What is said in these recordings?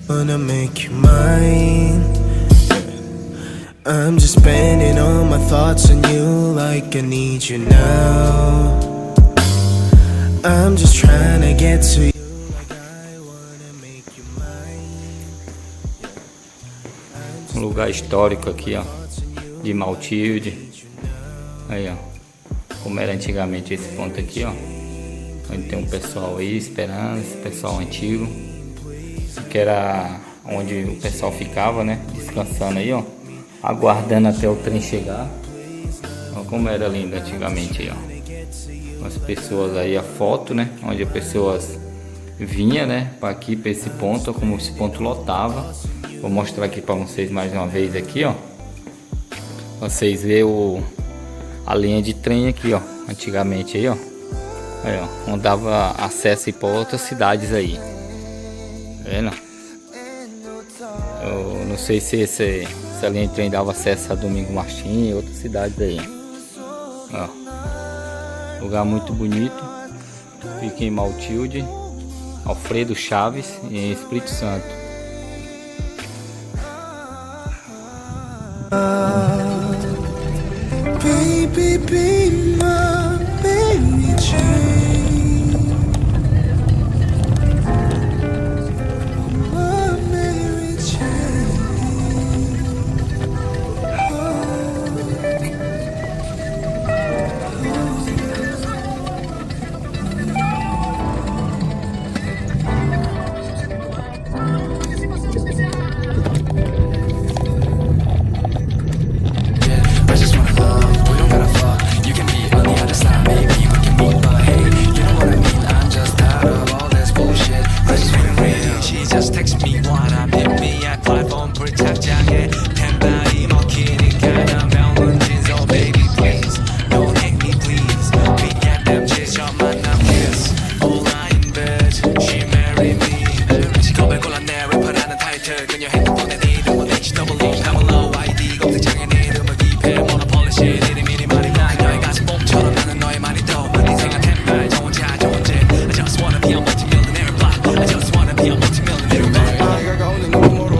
Wanna make you mine. I'm just spending all my thoughts on you like I need you now. I'm just trying to get to you like I wanna make you mine. Um lugar histórico aqui, ó, de Matilde. Aí, ó, como era antigamente esse ponto aqui, ó, onde tem um pessoal aí esperando, esse pessoal antigo, que era onde o pessoal ficava, né, descansando aí, ó, aguardando até o trem chegar. Ó, como era lindo antigamente aí, ó, as pessoas aí, a foto, né, onde as pessoas vinha, né, para aqui, para esse ponto, ó, como esse ponto lotava. Vou mostrar aqui para vocês mais uma vez aqui, ó, vocês verem a linha de trem aqui, ó, antigamente aí, ó, aí, ó, onde dava acesso para outras cidades aí, tá vendo? Eu não sei se essa linha de trem dava acesso a Domingo Martins e outras cidades aí, ó, lugar muito bonito, fica em Matilde, Alfredo, Chaves e Espírito Santo. Baby, be my Mary Jane. My Mary Jane. I just wanna love, we don't gotta fuck. You can be on the other side, maybe we can meet, but hey, you know what I mean? I'm just tired of all this bullshit. I just wanna real. She just text me wanna meet me at platform 불착장에 팬발이 먹히니까 난 병원 진소 baby please don't hate me please. 그냥 땜치셔만 남 kiss. All I in bed, she marry me. 직업을 골랐네 래퍼라는 타이틀 그녀 핸드폰에 네 이름은 HW double O ID 검색창에 네 이름을 기입해 모노폴리 shit 이름이 말이 나 너의 가슴봉처럼 나는 너의 말이 더 인생은 템발 저 혼자 저 혼자 I just wanna be a multi-millionaire block I just wanna be a multi-millionaire man 나이가 가오는 너무 멀어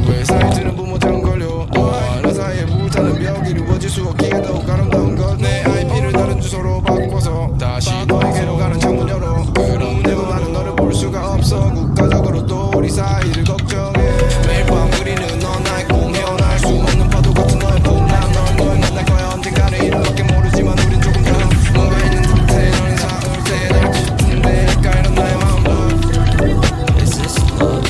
유해 사이즈는 부모장 걸려 너와 나 사이에 불타는 벽이 이루어질 수 없기에 더욱 아름다운 것내 IP를 다른 주소로 바꿔서 다시 너에게로 가는 창문 열어 그런 내가 많은 너를 볼 수가 없어 국가적으로 또 우리 사이를 걱정해 매일 밤 우리는 넌 나의 꿈 헤어날 수 없는 파도 같은 너의 품 난 널 만날 거야 언젠가는 이름밖에 모르지만 우린 조금 더 뭔가 있는 듯해 너는 사올 때날 짙은데 약간 이런 나의 마음 Is this love?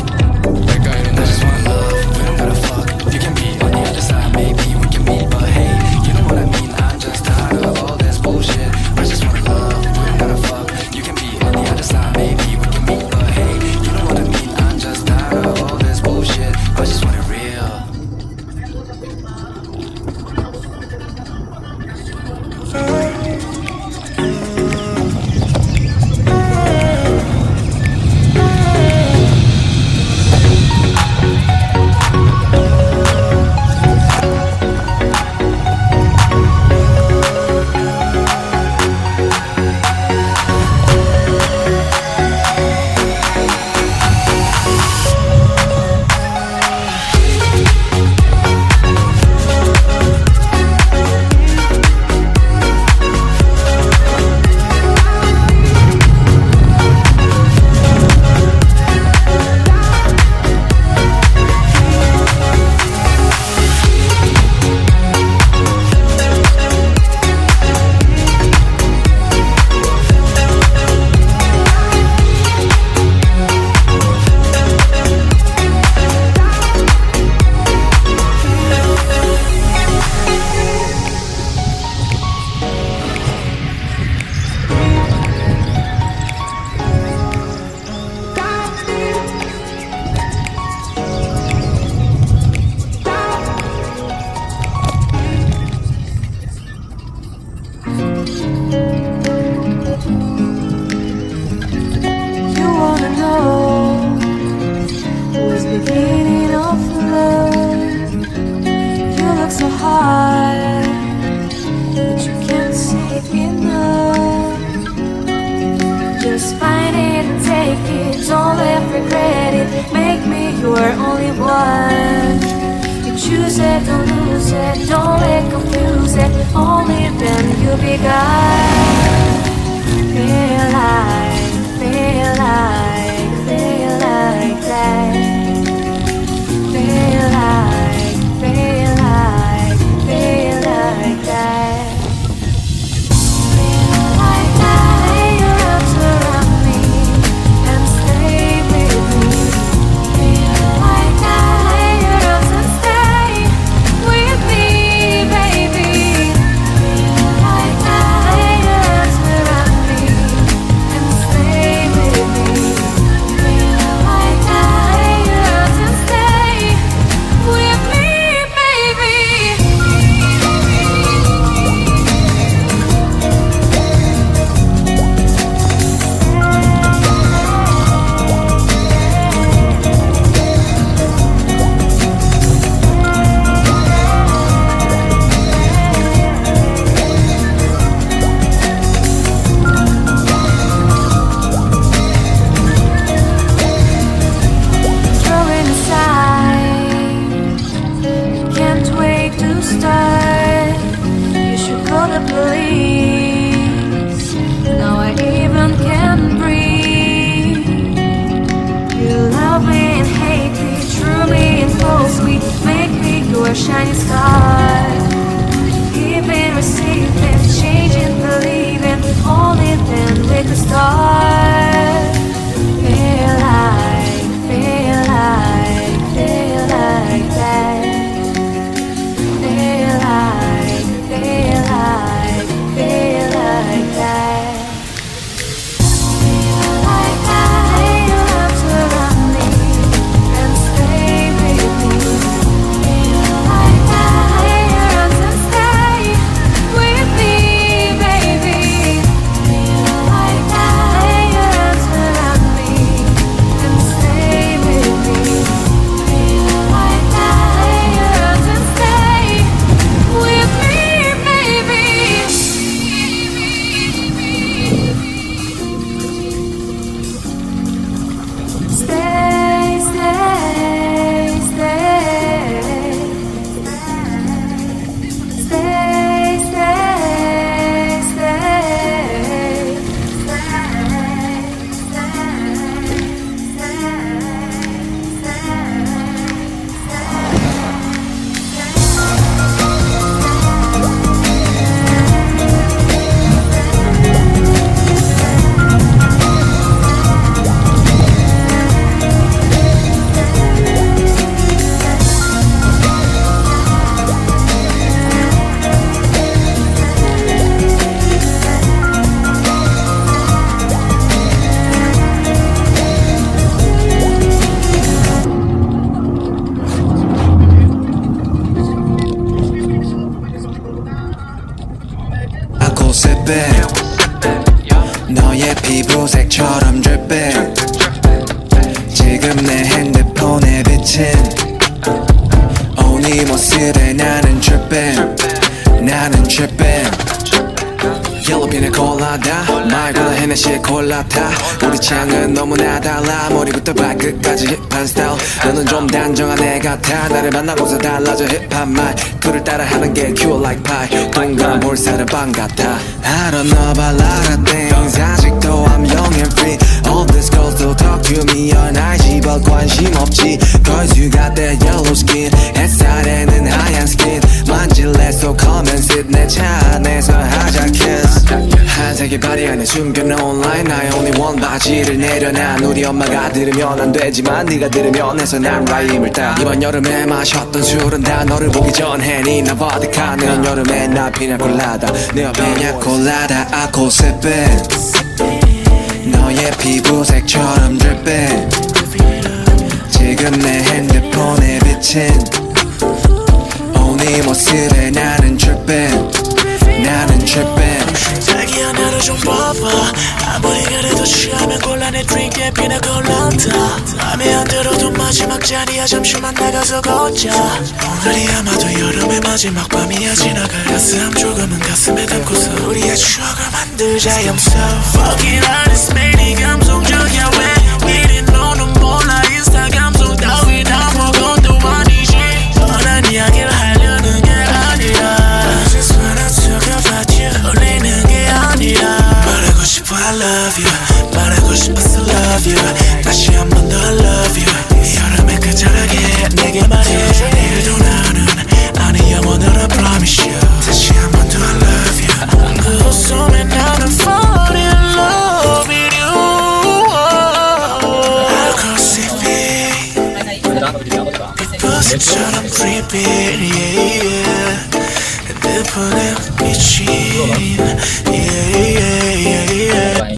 약간 이런 I just wanna love, we don't gotta fuck. You can be on the other side, maybe we can meet, but hey, you know what I mean? I'm just tired of all this bullshit. I just wanna love, we don't gotta fuck. You can be on the other side, maybe we can meet, but hey, you know what I mean? I'm just tired of all this bullshit. I just want it real. Just find it and take it, don't let regret it. Make me your you're only one. You choose it, don't lose it, don't let confuse it. Only then you'll be God. Feel like, feel like, feel like that. Feel like, feel like, feel like that. Feel like that. Lay your arms around me and stay with me. Feel like that. Lay your arms and stay with me, baby. Feel like that. Lay your arms around me and stay with me. Feel like that. Lay your arms and stay with me, baby. Throwing aside, can't wait to start. You should call the police. Now I even can't breathe. You love me and hate me, true me and false me, make me your shining star. Giving, receiving, changing, believing, only then we could start. Feel like, feel like, feel like that. Feel like, feel like, feel like that. Feel like that. Lay your arms around me and stay with me. Feel like that. Lay your arms and stay with me, baby. Feel like that. Lay your arms around me and stay with me. Feel like that. Lay your arms and stay with me, baby. Stay, stay, stay. Stay, stay, 너의 피부색처럼 dripping. 지금 내 핸드폰에 비친 네 모습에 나는 tripping. 나는 tripping. 옐로핀에 콜라다 말보다 헤네시에 콜라타. 우리 취향은 너무나 달라. 머리부터 발끝까지 힙한 스타일. 너는 좀 단정한 애 같아. 나를 만나고서 달라져 힙한 말. 그를 따라하는 게 cute like pie. 동그란 볼살은 빵 같아. I don't know about a lot of things. 아직도 I'm young and free. All these girls still talk to me all night. 시발 관심 없지. Cause you got that yellow skin. 햇살에는 하얀 skin. 만질래 so come and sit. 내 차 안에서 하자 kiss. 한색의 바리 안에 숨겨놓은 line. I only want 바지를 내려놔. 우리 엄마가 들으면 안 되지만 네가 들으면 해서 난 라임을 따. 이번 여름에 마셨던 술은 다 너를 보기 전에 니나 버드카. 내년 여름에 나 피냐콜라다. 내 옆에 냐콜라다. I go sipping. 너의 피부색처럼 dripping. 지금 내 핸드폰에 비친 네 모습에 나는 tripping. 나는 tripping. 자기야 나를 좀 봐봐. 아무리 그래도 취하면 곤란해 드링크에 피나콜라다. 맘에 안 들어도 마지막 잔이야. 잠시만 나가서 걷자. 오늘이 아마도 여름의 마지막 밤이야. 지나갈 가슴 조금은 가슴에 담고서 우리의 추억을 만들자. I'm so fucking honest. 매일 감성적이야. 왜 이리 너는 몰라. 인스타 감성 따위 나 love you 다시 한 번 더 love you 이 여름에 그 자락에 내게 말해 내일도 나는 아니 영원으로 promise you 다시 한 번 더 love you 그 웃음에 나는 fall in love with you I'll cross it, babe. 그 버스처럼 creepy, yeah.